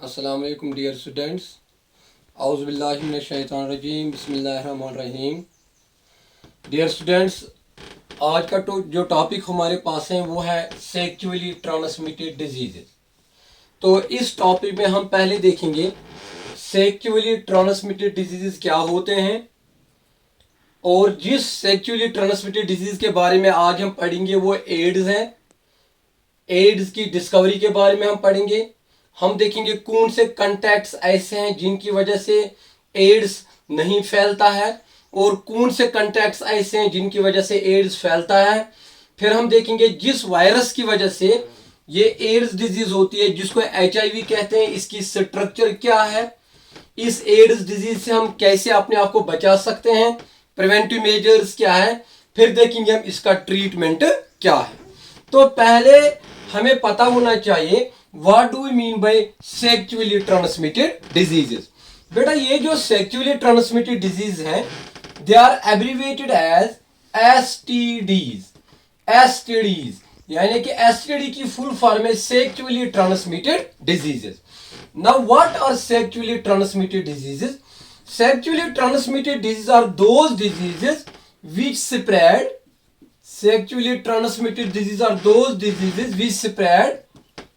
अस्सलाम वालेकुम dear students. औज़ु बिल्लाहि मिनश शैतानिर रजीम, बिस्मिल्लाहिर रहमानिर रहीम। डियर स्टूडेंट्स, आज का जो टॉपिक हमारे पास है वो है सेक्सुअली ट्रांसमिटेड डिजीजेस। तो इस टॉपिक में हम पहले देखेंगे सेक्सुअली ट्रांसमिटेड डिजीजेस क्या होते हैं, और जिस सेक्सुअली ट्रांसमिटेड डिजीज के बारे में आज हम पढ़ेंगे वो एड्स है। एड्स की डिस्कवरी के बारे में हम पढ़ेंगे। हम देखेंगे कौन से कंटैक्ट्स ऐसे हैं जिनकी वजह से एड्स नहीं फैलता है, और कौन से कंटैक्ट्स ऐसे हैं जिनकी वजह से एड्स फैलता है। फिर हम देखेंगे जिस वायरस की वजह से ये एड्स डिजीज होती है, जिसको HIV कहते हैं, इसकी स्ट्रक्चर क्या है, इस एड्स डिजीज से हम कैसे अपने आप को बचा सकते हैं, प्रिवेंटिव मेजर्स क्या है, फिर देखेंगे हम इसका ट्रीटमेंट क्या है। तो पहले हमें पता होना चाहिए what do we mean by sexually transmitted diseases. बेटा, ये जो सेक्सुअली ट्रांसमिटेड डिजीज हैं they are abbreviated as STDs। STDs यानी कि STD की फुल फॉर्म है sexually transmitted diseases. Now what are sexually transmitted diseases? Sexually transmitted diseases are those diseases which spread. Sexually transmitted diseases are those diseases which spread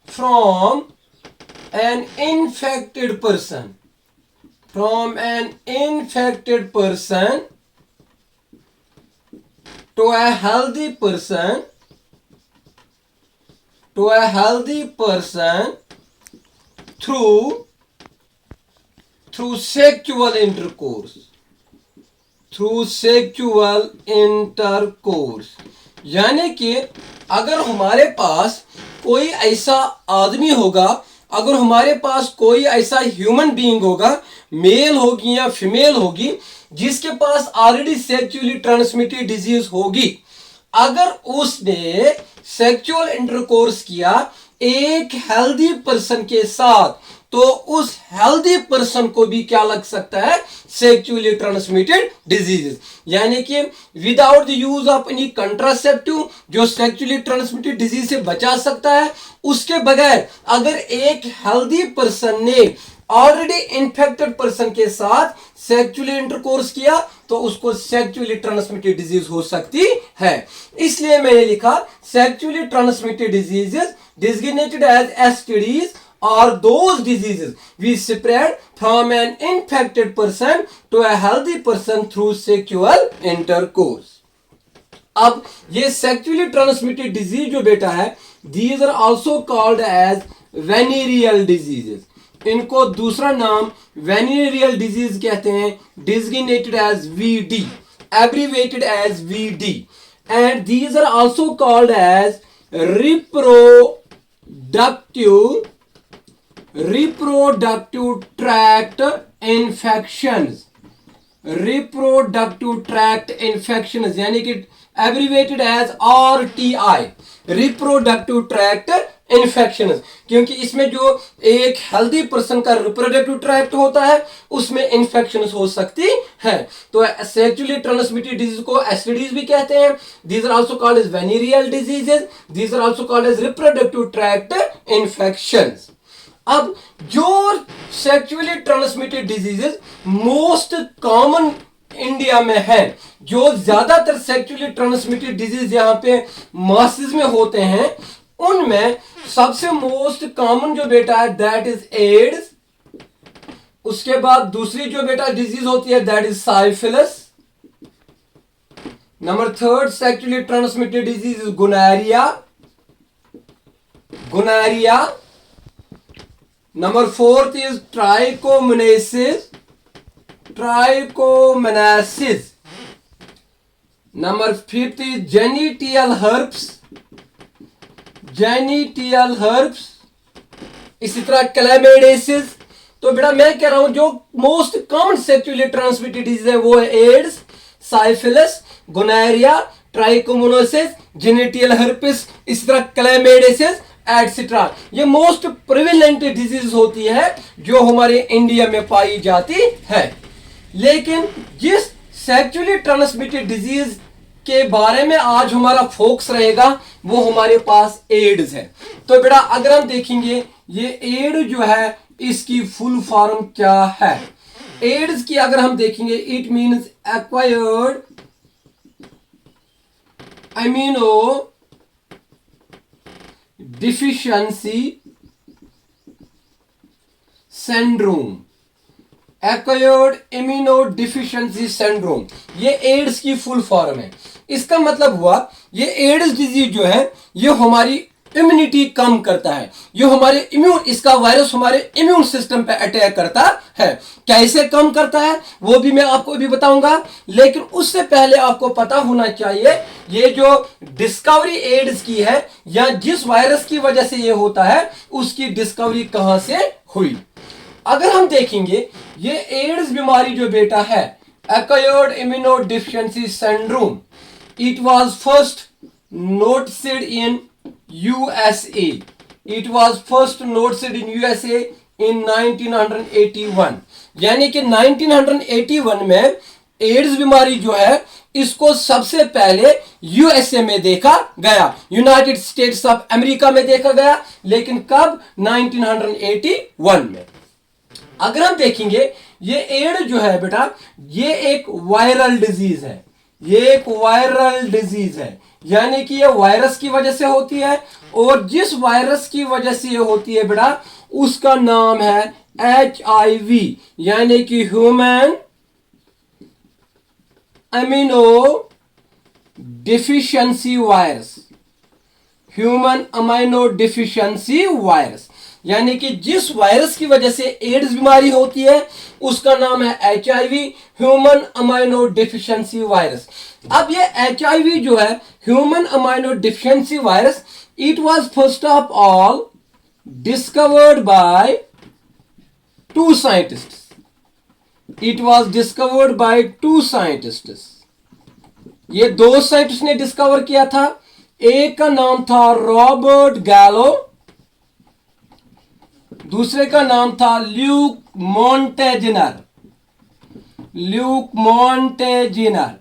from an infected person. From an infected person to a healthy person. To a healthy person through sexual intercourse. Through sexual intercourse यानी कि अगर हमारे पास कोई ऐसा आदमी होगा, अगर हमारे पास कोई ऐसा ह्यूमन बीइंग होगा, मेल होगी या फीमेल होगी, जिसके पास ऑलरेडी सेक्सुअली ट्रांसमिटेड डिजीज होगी, अगर उसने सेक्सुअल इंटरकोर्स किया एक हेल्दी पर्सन के साथ, तो उस हेल्दी पर्सन को भी क्या लग सकता है? Sexually transmitted diseases. यानी कि without the use of any contraceptive, जो सेक्सुअली ट्रांसमिटेड डिजीज से बचा सकता है, उसके बगैर अगर एक हेल्दी पर्सन ने ऑलरेडी इन्फेक्टेड पर्सन के साथ सेक्सुअली इंटरकोर्स किया, तो उसको सेक्सुअली ट्रांसमिटेड डिजीज हो सकती है। इसलिए मैंने लिखा sexually transmitted diseases designated as STDs are those diseases which spread from an infected person to a healthy person through sexual intercourse. अब ये sexually transmitted disease जो बेटा है, these are also called as venereal diseases. इनको दूसरा नाम venereal disease कहते हैं, designated as VD, abbreviated as VD, and these are also called as reproductive tract infections. Reproductive tract infections यानी कि abbreviated as RTI, reproductive tract infections, क्योंकि इसमें जो एक हेल्दी पर्सन का रिप्रोडक्टिव ट्रैक्ट होता है उसमें इन्फेक्शंस हो सकती है। तो सेक्सुअली ट्रांसमिटेड डिजीज को STDs भी कहते हैं। These are also called as venereal diseases, these are also called as reproductive tract infections. अब जो sexually transmitted diseases most common India में है, जो ज्यादातर सेक्सुअली ट्रांसमिटेड डिजीज यहाँ पे मासेस में होते हैं, उनमें सबसे मोस्ट कॉमन जो बेटा है दैट इज एड्स। उसके बाद दूसरी जो बेटा डिजीज होती है that is syphilis. Number third sexually transmitted disease is gonorrhoea. Number fourth is trichomoniasis. Number fifth is genital herpes. इसी तरह क्लैमिडियासिस। तो बेटा मैं कह रहा हूं जो most common sexually transmitted disease है वो है ads, syphilis, gonorrhoea, ट्राइकोमोनासिस, genital herpes, इसी तरह क्लैमिडियासिस एटसेट्रा। ये मोस्ट प्रिवेलेंट डिजीज होती है जो हमारे इंडिया में पाई जाती है। लेकिन जिस सेक्सुअली ट्रांसमिटेड डिजीज के बारे में आज हमारा फोकस रहेगा वो हमारे पास एड्स है। तो बेटा अगर हम देखेंगे ये एड्स जो है इसकी फुल फॉर्म क्या है। एड्स की अगर हम देखेंगे it means acquired amino deficiency syndrome. Acquired immuno deficiency syndrome ये एड्स की फुल फॉर्म है। इसका मतलब हुआ ये एड्स डिजीज जो है ये हमारी इम्यूनिटी कम करता है, ये हमारे इसका वायरस हमारे इम्यून सिस्टम पे अटैक करता है। कैसे कम करता है वो भी मैं आपको अभी बताऊंगा, लेकिन उससे पहले आपको पता होना चाहिए ये जो डिस्कवरी एड्स की है या जिस वायरस की वजह से ये होता है उसकी डिस्कवरी कहां से हुई। अगर हम देखेंगे ये एड्स बीमारी जो बेटा है acquired immuno deficiency syndrome, it was first noticed in USA. It was first noticed in USA in 1981. यानी कि 1981 में एड्स बीमारी जो है इसको सबसे पहले यूएसए में देखा गया, यूनाइटेड स्टेट्स ऑफ अमेरिका में देखा गया, लेकिन कब 1981 में। अगर हम देखेंगे ये एड्स जो है बेटा ये एक वायरल डिजीज है, ये एक वायरल डिजीज है, यानी कि ये वायरस की वजह से होती है और जिस वायरस की वजह से ये होती है बेटा उसका नाम है HIV यानी कि human amino deficiency virus. Human amino deficiency virus यानी कि जिस वायरस की वजह से एड्स बीमारी होती है उसका नाम है HIV human amino deficiency virus. अब ये HIV जो है human amino deficiency virus it was first of all discovered by two scientists. It was discovered by two scientists. ये दो साइंटिस्ट ने डिस्कवर किया था, एक का नाम था रॉबर्ट गैलो, दूसरे का नाम था ल्यूक मॉन्टेजिनर। ल्यूक मॉन्टेजिनर।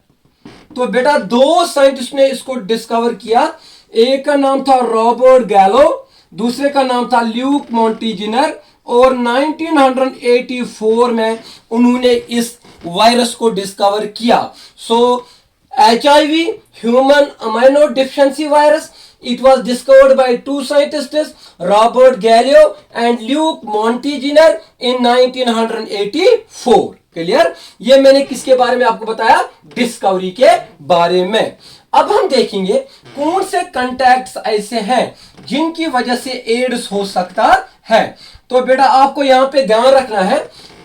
तो बेटा दो साइंटिस्ट ने इसको डिस्कवर किया, एक का नाम था रॉबर्ट गैलो, दूसरे का नाम था ल्यूक मॉन्टेजिनर, और 1984 में उन्होंने इस वायरस को डिस्कवर किया। सो HIV human amino deficiency virus it was discovered by two scientists Robert Gallo and Luke Montagnier in 1984। Clear? ये मैंने किसके बारे में आपको बताया? डिस्कवरी के बारे में। अब हम देखेंगे कौन से कॉन्टैक्ट्स ऐसे हैं जिनकी वजह से एड्स हो सकता है। तो बेटा आपको यहां पे ध्यान रखना है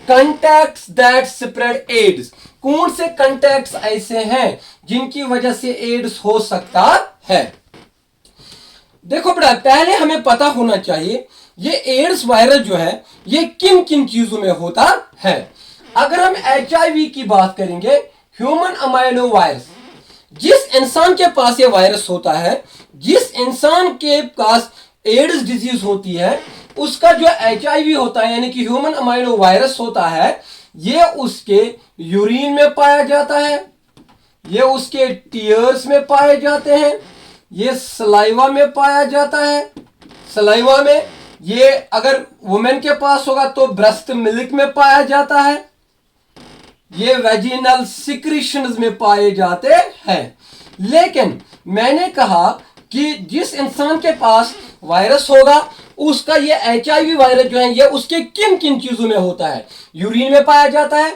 कॉन्टैक्ट्स दैट स्प्रेड एड्स। कौन से कॉन्टैक्ट्स ऐसे हैं जिनकी वजह से एड्स हो सकता है। देखो बेटा पहले हमें पता होना चाहिए ये एड्स वायरस जो है ये किन किन चीजों में होता है। अगर हम HIV की बात करेंगे ह्यूमन अमीनो वायरस, जिस इंसान के पास ये वायरस होता है, जिस इंसान के पास एड्स डिजीज होती है उसका जो HIV होता है यानी कि ह्यूमन अमीनो वायरस होता है ये उसके यूरिन में पाया जाता है, ये उसके टीयर्स में पाए जाते हैं, ये सलाइवा में पाया जाता है। सलाइवा में ये अगर वुमेन के पास होगा तो ब्रेस्ट मिल्क में पाया जाता है, ये वेजिनल सिक्रीशंस में पाए जाते हैं। लेकिन मैंने कहा कि जिस इंसान के पास वायरस होगा उसका ये HIV वायरस जो है ये उसके किन किन चीजों में होता है। यूरिन में पाया जाता है,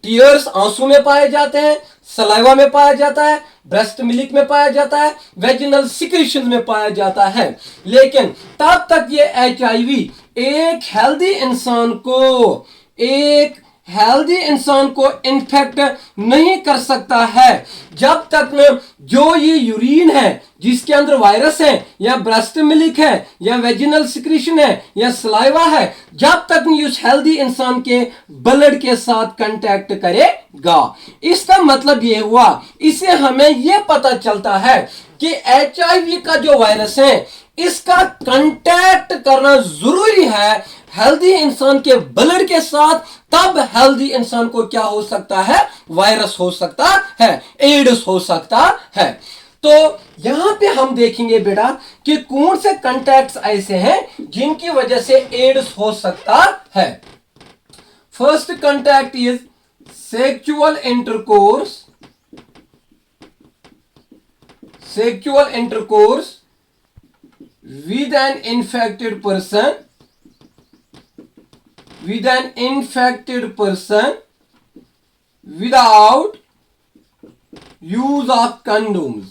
टीयर्स आंसू में पाए जाते हैं, सलाइवा में पाया जाता है, ब्रेस्ट मिल्क में पाया जाता है, वेजिनल सिक्रीशन में पाया जाता है। लेकिन तब तक ये HIV एक हेल्दी इंसान को इन्फेक्ट नहीं कर सकता है जब तक न जो ये यूरिन है जिसके अंदर वायरस है या ब्रेस्ट मिल्क है या वेजिनल सिक्रीशन है या सलाइवा है, जब तक नहीं उस हेल्दी इंसान के ब्लड के साथ कांटेक्ट करेगा। इसका मतलब ये हुआ, इससे हमें यह पता चलता है कि HIV का जो वायरस है इसका कांटेक्ट करना जरूरी है हेल्दी इंसान के ब्लड के साथ, तब हेल्दी इंसान को क्या हो सकता है, वायरस हो सकता है, एड्स हो सकता है। तो यहां पे हम देखेंगे बेटा कि कौन से कंटैक्ट्स ऐसे हैं जिनकी वजह से एड्स हो सकता है। First contact is sexual intercourse, sexual intercourse with an infected person, without use of condoms,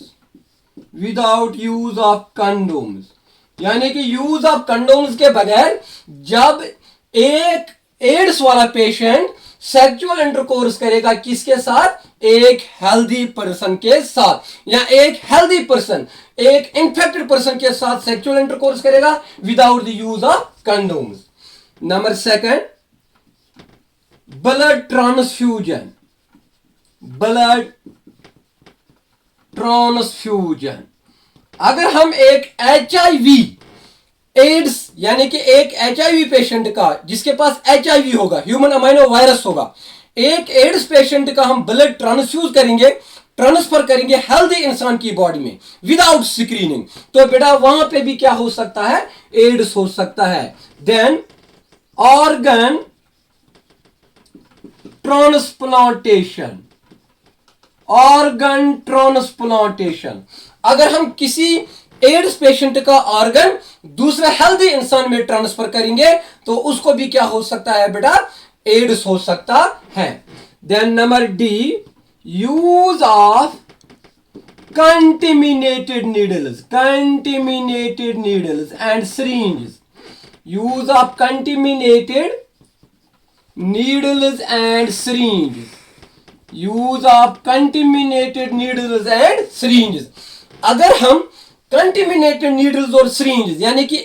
यानी कि यूज ऑफ कंडोम्स के बगैर जब एक एड्स वाला पेशेंट सेक्सुअल इंटरकोर्स करेगा, किसके साथ, एक हेल्दी पर्सन के साथ, या एक हेल्दी पर्सन एक इन्फेक्टेड पर्सन के साथ सेक्सुअल इंटरकोर्स करेगा without the use of condoms. Number second, blood transfusion, अगर हम एक HIV एड्स यानी कि एक HIV पेशेंट का जिसके पास HIV होगा, ह्यूमन अमाइनो वायरस होगा, एक एड्स पेशेंट का हम ब्लड ट्रांसफ्यूज करेंगे, ट्रांसफर करेंगे हेल्दी इंसान की बॉडी में विदाउट स्क्रीनिंग, तो बेटा वहां पे भी क्या हो सकता है, एड्स हो सकता है। देन ऑर्गन ट्रांसप्लांटेशन, अगर हम किसी एड्स पेशेंट का ऑर्गन दूसरे हेल्दी इंसान में ट्रांसफर करेंगे तो उसको भी क्या हो सकता है बेटा, एड्स हो सकता है। Then number D, use of contaminated needles and syringes, use of contaminated needles and syringes, अगर हम कंटेमिनेटेड नीडल्स और syringes यानी कि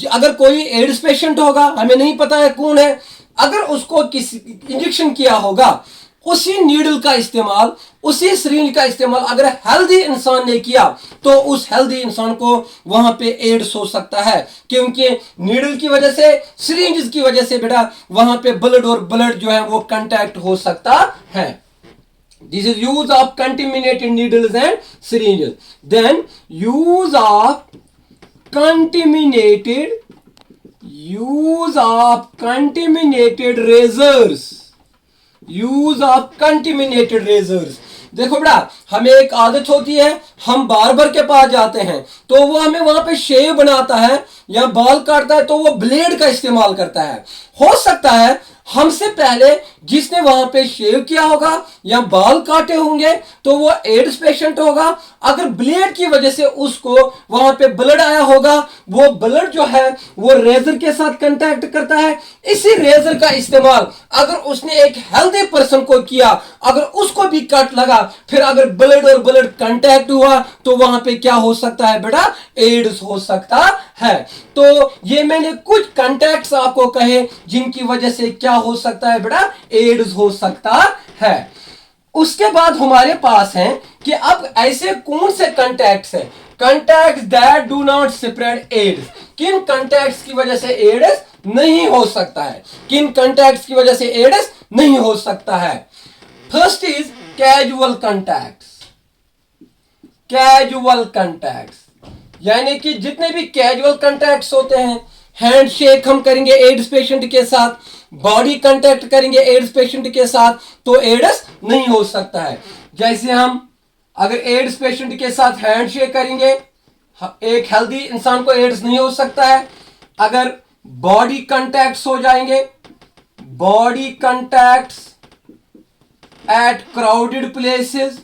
अगर कोई एड्स पेशेंट होगा, हमें नहीं पता है कौन है, अगर उसको किसी इंजेक्शन किया होगा, उसी नीडल का इस्तेमाल, उसी सिरिंज का इस्तेमाल अगर हेल्दी इंसान ने किया तो उस हेल्दी इंसान को वहां पे एड्स हो सकता है, क्योंकि नीडल की वजह से, सिरिंज की वजह से बेटा वहां पे ब्लड जो है वो कांटेक्ट हो सकता है। This is use of contaminated needles and syringes. Then use of contaminated razors. देखो बेटा, हमें एक आदत होती है, हम बार्बर के पास जाते हैं तो वो हमें वहां पे शेव बनाता है या बाल काटता है तो वो ब्लेड का इस्तेमाल करता है। हो सकता है हमसे पहले जिसने वहां पे शेव किया होगा या बाल काटे होंगे तो वो एड्स पेशेंट होगा, अगर ब्लेड की वजह से उसको वहां पे ब्लड आया होगा, वो ब्लड जो है वो रेजर के साथ कांटेक्ट करता है, इसी रेजर का इस्तेमाल अगर उसने एक हेल्दी पर्सन को किया, अगर उसको भी कट लगा, फिर अगर ब्लड और ब्लड कांटेक्ट हुआ तो वहां पे क्या हो सकता है बेटा, एड्स हो सकता है। तो ये मैंने कुछ कांटेक्ट्स आपको कहे जिनकी वजह से क्या हो सकता है बेटा, एड्स हो सकता है। उसके बाद हमारे पास हैं कि अब ऐसे कौन से कांटेक्ट्स हैं, contacts that do not spread AIDS, किन कांटेक्ट्स की वजह से एड्स नहीं हो सकता है, किन कांटेक्ट्स की वजह से एड्स नहीं हो सकता है। फर्स्ट इज कैजुअल कांटेक्ट्स, यानी कि जितने भी कैजुअल कांटेक्ट्स होते हैं, हैंडशेक हम करेंगे एड्स पेशेंट के साथ, बॉडी कांटेक्ट करेंगे एड्स पेशेंट के साथ, तो एड्स नहीं हो सकता है। जैसे हम अगर एड्स पेशेंट के साथ हैंडशेक करेंगे, एक हेल्दी इंसान को एड्स नहीं हो सकता है। अगर बॉडी कांटेक्ट्स हो जाएंगे, body contacts at crowded places,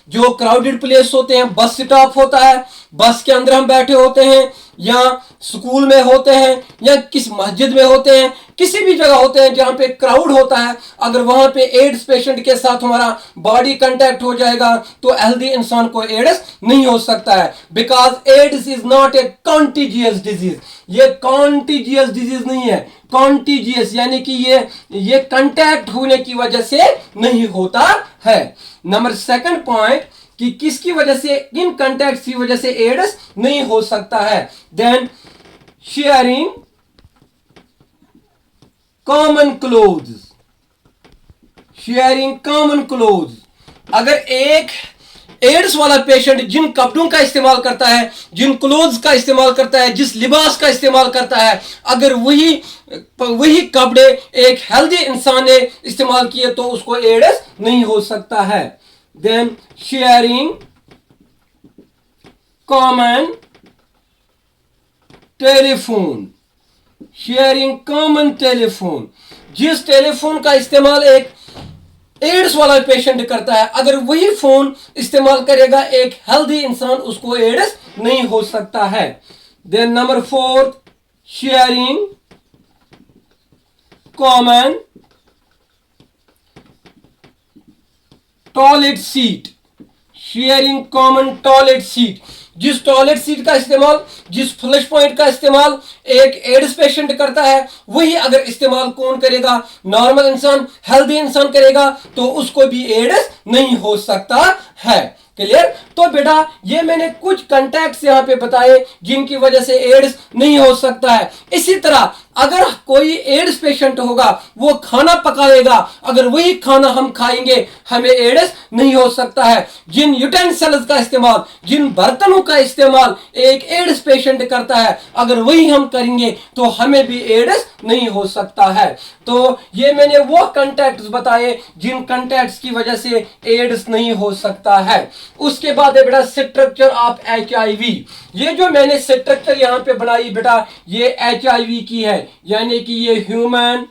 जो क्राउडेड प्लेस होते हैं, बस स्टॉप होता है, बस के अंदर हम बैठे होते हैं, या स्कूल में होते हैं, या किस मस्जिद में होते हैं, किसी भी जगह होते हैं जहां पे क्राउड होता है, अगर वहां पे एड्स पेशेंट के साथ हमारा बॉडी कांटेक्ट हो जाएगा तो हेल्दी इंसान को एड्स नहीं हो सकता है, because AIDS is not a contagious disease. ये कॉन्टीजियस डिजीज नहीं है, कॉन्टीजियस यानी कि ये कांटेक्ट होने की वजह से नहीं होता है। नंबर सेकंड पॉइंट, कि किसकी वजह से, इन कॉन्टैक्ट्स की वजह से एड्स नहीं हो सकता है। Then sharing common clothes, sharing common clothes, अगर एक एड्स वाला पेशेंट जिन कपड़ों का इस्तेमाल करता है, जिन क्लोथ्स का इस्तेमाल करता है, जिस लिबास का इस्तेमाल करता है, अगर वही कपड़े एक हेल्दी इंसान ने इस्तेमाल किए तो उसको एड्स नहीं हो सकता है। Then sharing common telephone, sharing common telephone, जिस टेलीफोन का इस्तेमाल एक एड्स वाला पेशेंट करता है, अगर वही फोन इस्तेमाल करेगा एक हेल्दी इंसान, उसको एड्स नहीं हो सकता है। Then number 4, sharing common toilet seat, sharing common toilet seat, जिस टॉयलेट सीट का इस्तेमाल, जिस फ्लश पॉइंट का इस्तेमाल एक एड्स पेशेंट करता है, वही अगर इस्तेमाल कौन करेगा, नॉर्मल इंसान, हेल्दी इंसान करेगा, तो उसको भी एड्स नहीं हो सकता है। क्लियर? तो बेटा ये मैंने कुछ कॉन्टैक्ट्स यहां पे बताए जिनकी वजह से एड्स नहीं हो सकता है। इसी तरह अगर कोई एड्स पेशेंट होगा, वो खाना पकाएगा, अगर वही खाना हम खाएंगे, हमें एड्स नहीं हो सकता है। जिन यूटेंसिल्स का इस्तेमाल, जिन बर्तनों का इस्तेमाल एक एड्स पेशेंट करता है, अगर वही हम करेंगे तो हमें भी एड्स नहीं हो सकता है। तो ये मैंने वो कॉन्टैक्ट्स बताए जिन कॉन्टैक्ट्स की वजह से एड्स नहीं हो सकता है। उसके बाद है बेटा स्ट्रक्चर ऑफ HIV। ये जो मैंने स्ट्रक्चर यहां पे बनाई बेटा, ये HIV की है, यानी कि ये ह्यूमन,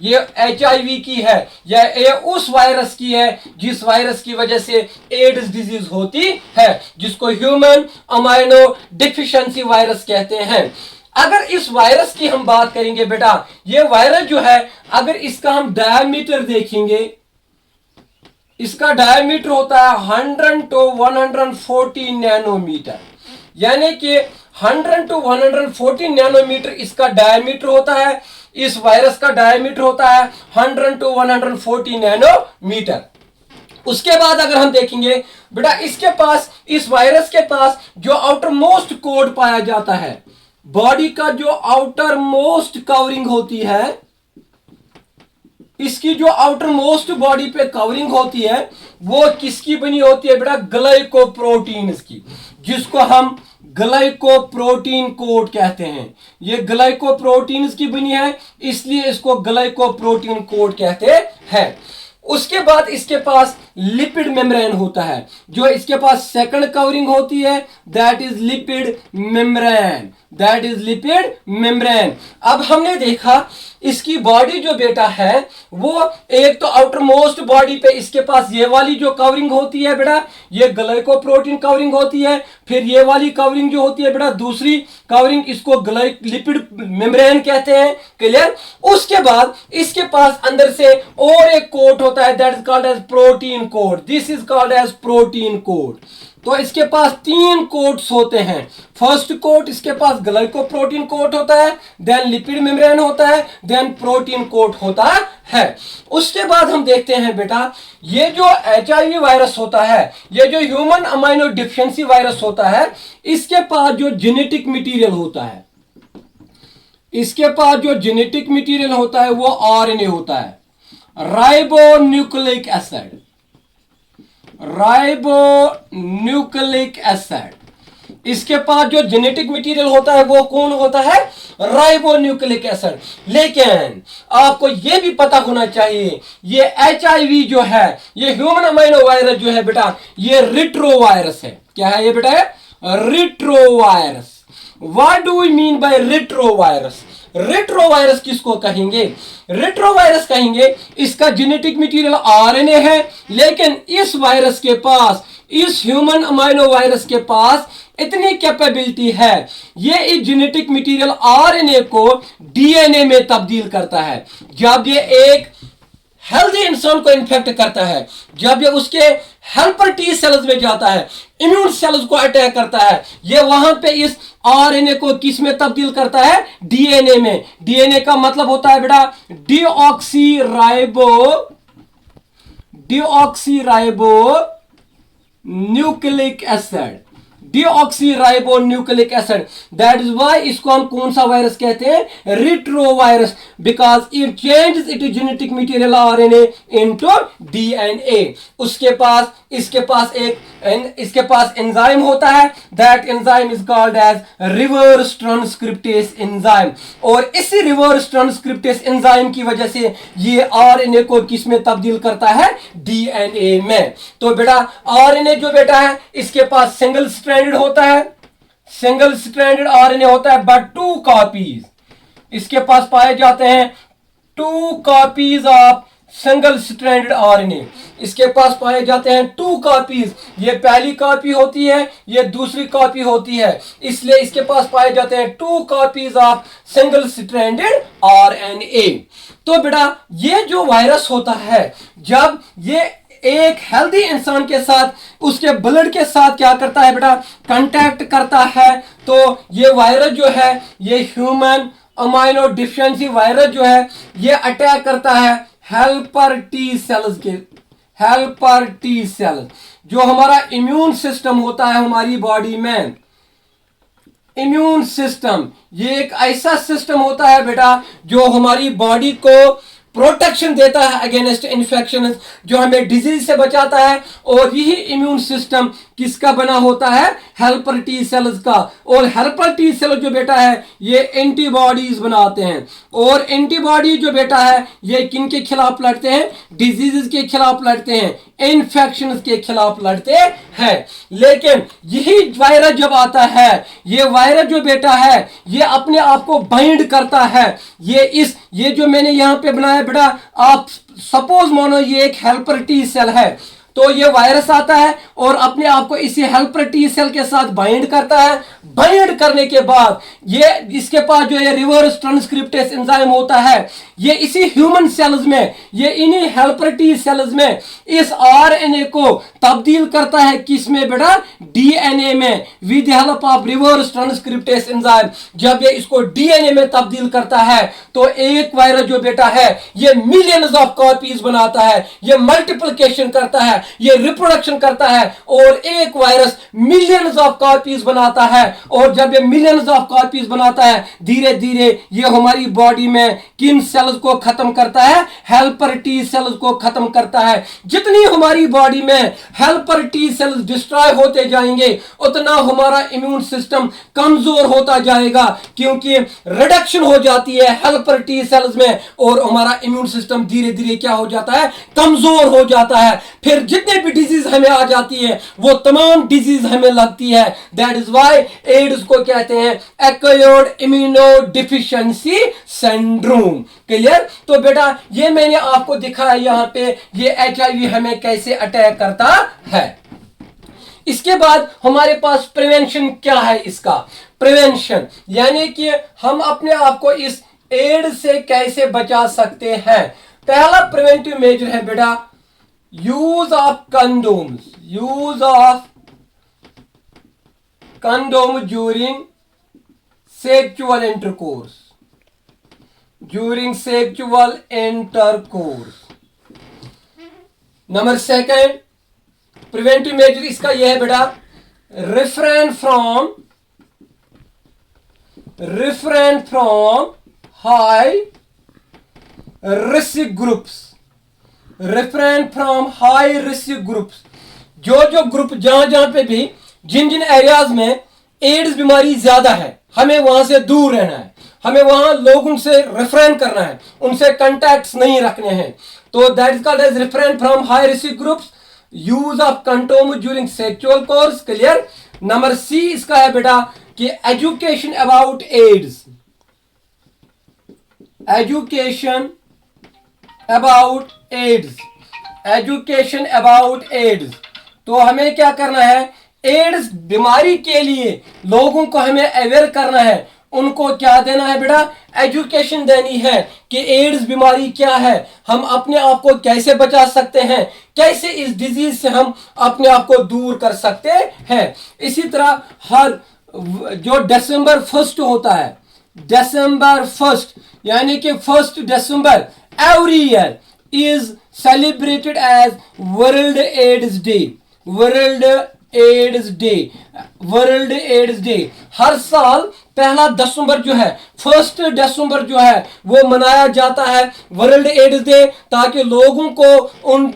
ये HIV की है, या ये उस वायरस की है जिस वायरस की वजह से एड्स डिजीज होती है, जिसको ह्यूमन अमाइनो डिफिशिएंसी वायरस कहते हैं। अगर इस वायरस की हम बात करेंगे बेटा, ये वायरस जो है, अगर इसका हम डायमीटर देखेंगे, इसका डायमीटर होता है 100 to 140 नैनोमीटर, यानी कि 100 to 140 नैनोमीटर इसका डायमीटर होता है। इस वायरस का डायमीटर होता है 100 to 140 नैनोमीटर। उसके बाद अगर हम देखेंगे बेटा, इसके पास, इस वायरस के पास जो आउटर मोस्ट कोड पाया जाता है, बॉडी का जो आउटर मोस्ट कवरिंग होती है, इसकी जो आउटर मोस्ट बॉडी पे कवरिंग होती है, वो किसकी बनी होती है बेटा, ग्लाइकोप्रोटीन्स की, जिसको हम ग्लाइकोप्रोटीन कोड कहते हैं। ये ग्लाइकोप्रोटीन्स की बनी है, इसलिए इसको ग्लाइकोप्रोटीन कोड कहते हैं। उसके बाद इसके पास लिपिड मेम्ब्रेन होता है, जो इसके पास सेकंड कवरिंग होती है, that is lipid membrane, that is lipid membrane. अब हमने देखा इसकी बॉडी जो बेटा है, वो एक तो आउटर मोस्ट बॉडी पे इसके पास ये वाली जो कवरिंग होती है बेटा, ये ग्लाइकोप्रोटीन कवरिंग होती है। फिर ये वाली कवरिंग जो होती है बेटा, दूसरी कवरिंग, इसको लिपिड मेम्ब्रेन कहते हैं। क्लियर? उसके बाद इसके पास अंदर से और एक कोट होता है, that is called as protein coat, this is called as protein coat. तो इसके पास 3 कोट्स होते हैं। फर्स्ट कोट इसके पास ग्लाइकोप्रोटीन कोट होता है, देन लिपिड मेम्ब्रेन होता है, देन प्रोटीन कोट होता है। उसके बाद हम देखते हैं बेटा, ये जो HIV वायरस होता है, ये जो ह्यूमन अमाइनो डिफिशिएंसी वायरस होता है, इसके पास जो जेनेटिक मटेरियल होता है, इसके पास जो जेनेटिक मटेरियल होता है वो RNA होता है, राइबोन्यूक्लिक एसिड, राइबोन्यूक्लिक एसिड। इसके पास जो जेनेटिक मटेरियल होता है वो कौन होता है, राइबोन्यूक्लिक एसिड। लेकिन आपको यह भी पता होना चाहिए, ये HIV जो है, ये ह्यूमन अमाइनो वायरस जो है बेटा, ये रिट्रोवायरस है। क्या है ये बेटा? Retrovirus. What do we mean by retrovirus? Retrovirus किसको कहेंगे? रेट्रोवायरस कहेंगे इसका जेनेटिक मटेरियल RNA है, लेकिन इस वायरस के पास, इस ह्यूमन अमाइनो वायरस के पास इतनी कैपेबिलिटी है, ये इस जेनेटिक मटेरियल RNA को DNA में तब्दील करता है। जब ये एक हेल्दी इंसान को इन्फेक्ट करता है, जब ये उसके हेल्पर T सेल्स में जाता है, इम्यून सेल्स को अटैक करता है, ये वहां पे इस RNA को किस में तब्दील करता है? DNA में। DNA का मतलब होता है बेटा deoxyribonucleic acid, deoxyribonucleic acid. That is why इसको हम कौन सा वायरस कहते हैं? Retrovirus, because it changes it genetic material RNA into DNA. उसके पास इसके पास एंजाइम होता है, that enzyme is called as reverse transcriptase enzyme. और इसी रिवर्स ट्रांसक्रिप्टेस एंजाइम की वजह से ये आरएनए को किस में तब्दील करता है? डीएनए में। तो बेटा आरएनए जो बेटा है इसके पास सिंगल स्ट्रैंडेड होता है, सिंगल स्ट्रैंडेड आरएनए होता है, बट 2 कॉपीज इसके पास पाए जाते हैं, 2 copies of single stranded RNA इसके पास पाए जाते हैं, 2 कॉपीज। ये पहली कॉपी होती है, ये दूसरी कॉपी होती है, इसलिए इसके पास पाए जाते हैं 2 copies of single stranded RNA. तो बेटा ये जो वायरस होता है, जब ये एक हेल्दी इंसान के साथ उसके ब्लड के साथ क्या करता है बेटा? कांटेक्ट करता है, तो ये वायरस जो है, ये ह्यूमन अमाइनो डिफिशिएंसी वायरस जो है, ये अटैक करता है हेल्पर टी सेल्स के, हेल्पर टी सेल जो हमारा इम्यून सिस्टम होता है हमारी बॉडी में। इम्यून सिस्टम ये एक ऐसा सिस्टम होता है बेटा जो हमारी बॉडी को प्रोटेक्शन देता है अगेंस्ट इन्फेक्शन, जो हमें डिजीज से बचाता है। और यही इम्यून सिस्टम किसका बना होता है? हेल्पर टी सेल्स का। और हेल्पर टी सेल जो बेटा है ये एंटीबॉडीज बनाते हैं, और एंटीबॉडी जो बेटा है ये किन के खिलाफ लड़ते हैं? डिजीजेस के खिलाफ लड़ते हैं, इन्फेक्शन के खिलाफ लड़ते हैं। लेकिन यही वायरस जब आता है, ये वायरस जो बेटा है ये अपने आप को बाइंड करता है। ये जो मैंने यहां पे बनाया बेटा, आप सपोज मानो ये एक हेल्पर टी सेल है, तो ये वायरस आता है और अपने आप को इसी हेल्पर टी सेल के साथ बाइंड करता है। बाइंड करने के बाद ये इसके पास जो ये रिवर्स ट्रांसक्रिप्टेस एंजाइम होता है, ये इसी ह्यूमन सेल्स में, ये इन्हीं हेल्पर टी सेल्स में इस आरएनए को तब्दील करता है किस में बेटा? डीएनए में, with help of reverse transcriptase enzyme. जब ये इसको डीएनए में तब्दील करता है तो एक वायरस जो बेटा है ये मिलियंस ऑफ कॉपीज बनाता है, ये मल्टीप्लिकेशन करता है, ये रिप्रोडक्शन करता है, और एक वायरस मिलियंस ऑफ कॉपीज बनाता है। और जब ये मिलियंस ऑफ कॉपीज बनाता है, धीरे धीरे ये हमारी बॉडी में किन सेल्स को खत्म करता है? हेल्पर टी सेल्स को खत्म करता है। जितनी हमारी बॉडी में हेल्पर टी सेल्स डिस्ट्रॉय होते जाएंगे उतना हमारा इम्यून सिस्टम कमजोर होता जाएगा, क्योंकि रिडक्शन हो जाती है हेल्पर टी सेल्स में, और हमारा इम्यून सिस्टम धीरे धीरे क्या हो जाता है? कमजोर हो जाता है। फिर जितने भी डिजीज हमें आ जाती है वो तमाम डिजीज हमें लगती है। दैट इज वाई एड्स को कहते हैं acquired immuno deficiency syndrome. Clear? तो बेटा ये मैंने आपको दिखाया यहां पे, ये एचआईवी हमें कैसे अटैक करता है। इसके बाद हमारे पास प्रिवेंशन क्या है? इसका प्रिवेंशन यानी कि हम अपने आप को इस एड्स से कैसे बचा सकते हैं। पहला प्रिवेंटिव मेजर है बेटा use of condoms, use of condom during sexual intercourse, during sexual intercourse. Number second preventive measure इसका यह है बेटा refrain from high risk groups, refrain from high risk groups. जो ग्रुप जहां पे भी जिन एरियाज में एड्स बीमारी ज्यादा है, हमें वहां से दूर रहना है, हमें वहां लोगों से रिफ्रेन करना है, उनसे कांटेक्ट्स नहीं रखने हैं। तो that is called as refrain from high risk groups, use of condom during sexual course. Clear? Number C इसका है बेटा कि education about AIDS, education about AIDS, education about AIDS. तो हमें क्या करना है? एड्स बीमारी के लिए लोगों को हमें अवेयर करना है, उनको क्या देना है बेटा? एजुकेशन देनी है कि एड्स बीमारी क्या है, हम अपने आप को कैसे बचा सकते हैं, कैसे इस डिजीज से हम अपने आप को दूर कर सकते हैं। इसी तरह हर जो दिसंबर 1 होता है, दिसंबर 1 यानी कि 1 दिसंबर every year is celebrated as World AIDS Day. World AIDS Day, World AIDS Day हर साल 1 दिसंबर जो है, 1 दिसंबर जो है वो मनाया जाता है वर्ल्ड एड्स डे, ताकि लोगों को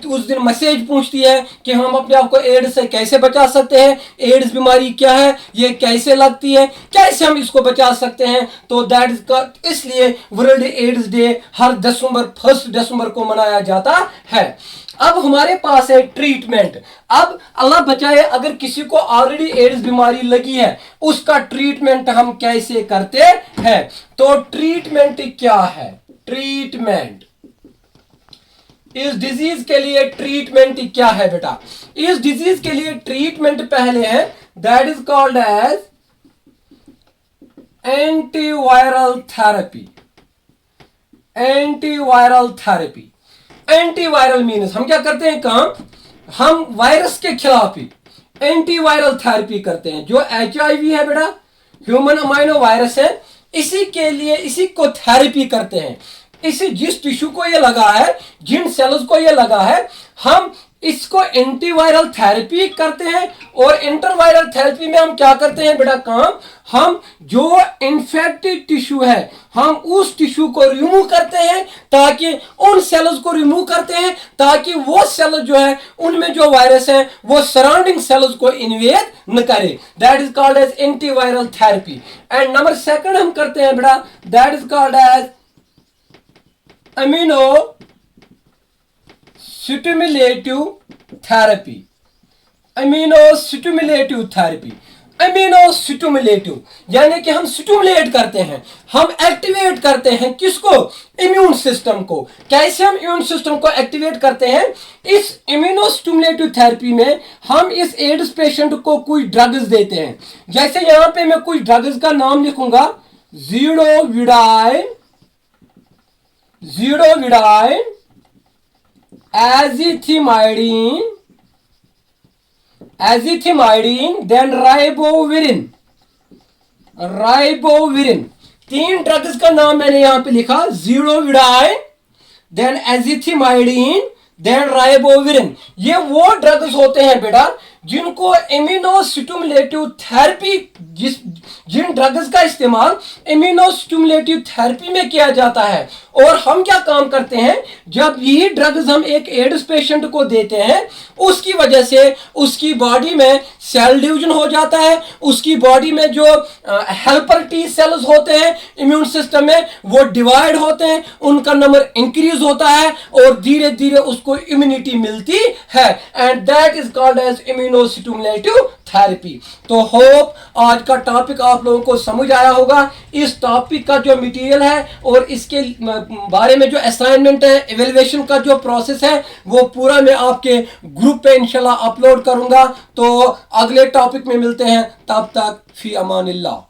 उस दिन मैसेज पहुंचती है कि हम अपने आप को एड्स से कैसे बचा सकते हैं, एड्स बीमारी क्या है, ये कैसे लगती है, कैसे हम इसको बचा सकते हैं। तो दैट इज इसलिए वर्ल्ड एड्स डे हर 1 दिसंबर को मनाया जाता है। अब हमारे पास है ट्रीटमेंट। अब अल्लाह बचाए अगर किसी को ऑलरेडी एड्स बीमारी लगी है, उसका ट्रीटमेंट हम कैसे करते हैं। तो ट्रीटमेंट क्या है, ट्रीटमेंट इस डिजीज के लिए ट्रीटमेंट क्या है बेटा। इस डिजीज के लिए ट्रीटमेंट पहले है, that is called as antiviral therapy. Antiviral therapy, antiviral means हम क्या करते हैं काम, हम वायरस के खिलाफ ही एंटीवायरल थेरेपी करते हैं। जो HIV है बेटा, ह्यूमन अमाइनो वायरस है, इसी के लिए इसी को थेरेपी करते हैं। इसी जिस टिश्यू को ये लगा है, जिन सेल्स को ये लगा है, हम इसको एंटीवायरल थेरेपी करते हैं। और एंटीवायरल थेरेपी में हम क्या करते हैं बेटा काम, हम जो इन्फेक्टेड टिश्यू है हम उस टिश्यू को रिमूव करते हैं, ताकि उन सेल्स को रिमूव करते हैं ताकि वो सेल जो है उनमें जो वायरस है वो सराउंडिंग सेल्स को इन्वेड न करे। That is called as antiviral therapy. And number second हम करते हैं बेटा, that is called as immuno stimulative therapy. Immuno stimulative therapy, immuno stimulative यानी कि हम स्टिमुलेट करते हैं, हम एक्टिवेट करते हैं किसको, इम्यून सिस्टम को। कैसे हम इम्यून सिस्टम को एक्टिवेट करते हैं, इस इम्यूनो स्टिमुलेटिव थेरेपी में हम इस एड्स पेशेंट को कुछ ड्रग्स देते हैं। जैसे यहां पे मैं कुछ ड्रग्स का नाम लिखूंगा, ज़िडोविडाइन, ज़िडोविडाइन, एजिथिमाइडिन, एजिथिमाइडिन, देन राइबोविरिन, राइबोविरिन। 3 ड्रग्स का नाम मैंने यहां पे लिखा, ज़िडोविडाइन, देन एजिथिमाइडिन, देन राइबोविरिन। ये वो ड्रग्स होते हैं बेटा जिनको इम्यूनो स्टिमुलेटिव थेरेपी, जिन ड्रग्स का इस्तेमाल इम्यूनो स्टिमुलेटिव थेरेपी में किया जाता है। और हम क्या काम करते हैं, जब यही ड्रग्स हम एक एड्स पेशेंट को देते हैं, उसकी वजह से उसकी बॉडी में सेल डिवीजन हो जाता है, उसकी बॉडी में जो हेल्पर टी सेल्स होते हैं इम्यून सिस्टम में वो डिवाइड होते हैं, उनका नंबर इंक्रीज होता है और धीरे धीरे उसको इम्यूनिटी मिलती है। And that is called as immuno stimulative therapy. तो होप आज का टॉपिक आप लोगों को समझ आया होगा। इस टॉपिक का जो मटेरियल है और इसके बारे में जो असाइनमेंट है, इवैल्यूएशन का जो प्रोसेस है, वो पूरा मैं आपके ग्रुप पे इंशाल्लाह अपलोड करूंगा। तो अगले टॉपिक में मिलते हैं, तब तक फी अमानिल्लाह।